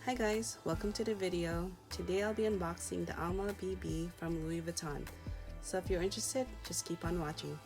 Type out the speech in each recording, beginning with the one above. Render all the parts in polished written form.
Hi guys, welcome to the video. Today I'll be unboxing the Alma BB from Louis Vuitton. So if you're interested, just keep on watching.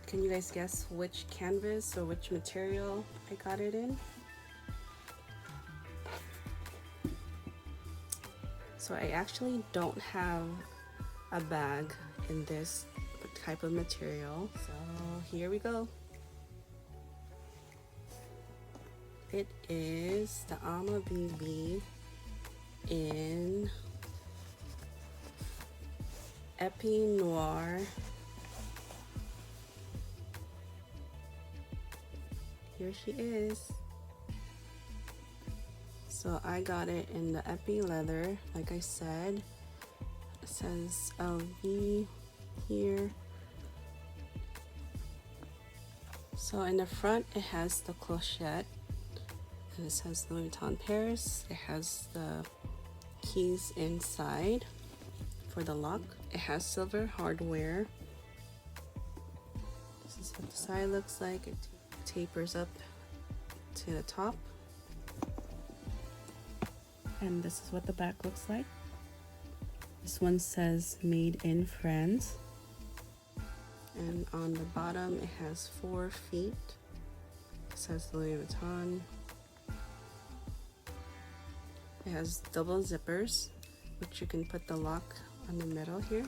Can you guys guess which canvas or which material I got it in? So I actually don't have a bag in this type of material. So here we go. It is the Alma BB in Noir. Here she is. So I got it in the epi leather, like I said. It says LV here. So in the front it has the clochette, and it says Louis Vuitton Paris. It has the keys inside for the lock. It has silver hardware. This is what the side looks like. It tapers up to the top, and this is what the back looks like. This one says made in France, and on the bottom it has 4 feet. It says Louis Vuitton. It has double zippers, which you can put the lock on the middle here.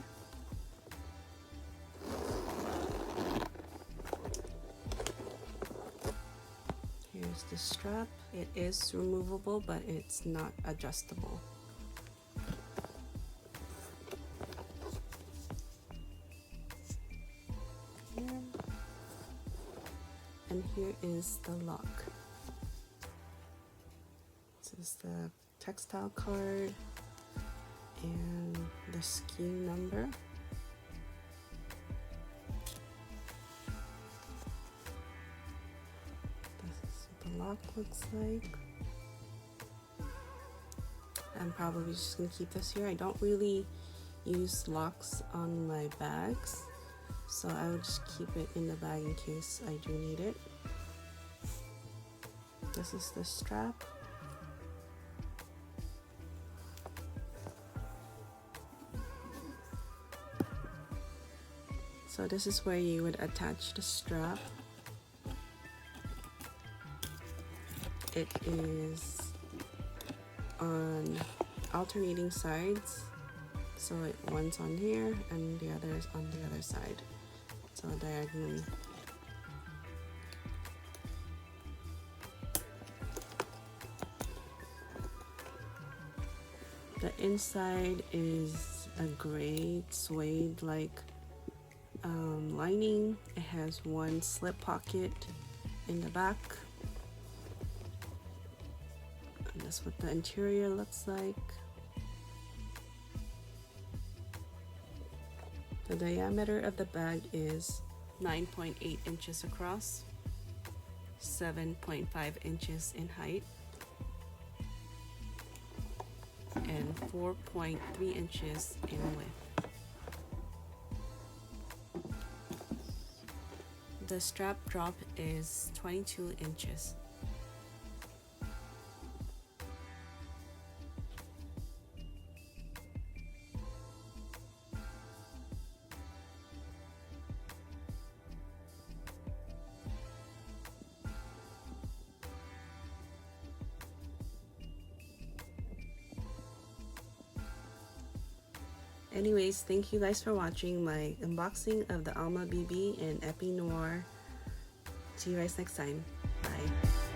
Here's the strap. It is removable, but it's not adjustable. Here. And here is the lock. This is the textile card and the SKU number. Lock looks like. I'm probably just gonna keep this here. I don't really use locks on my bags, so I would just keep it in the bag in case I do need it. This is the strap. So this is where you would attach the strap. It is on alternating sides, so one's on here and the other is on the other side, so diagonally. The inside is a gray suede like lining. It has one slip pocket in the back. That's what the interior looks like. The diameter of the bag is 9.8 inches across, 7.5 inches in height, and 4.3 inches in width. The strap drop is 22 inches. Anyways, thank you guys for watching my unboxing of the Alma BB in Epi Noir. See you guys next time. Bye.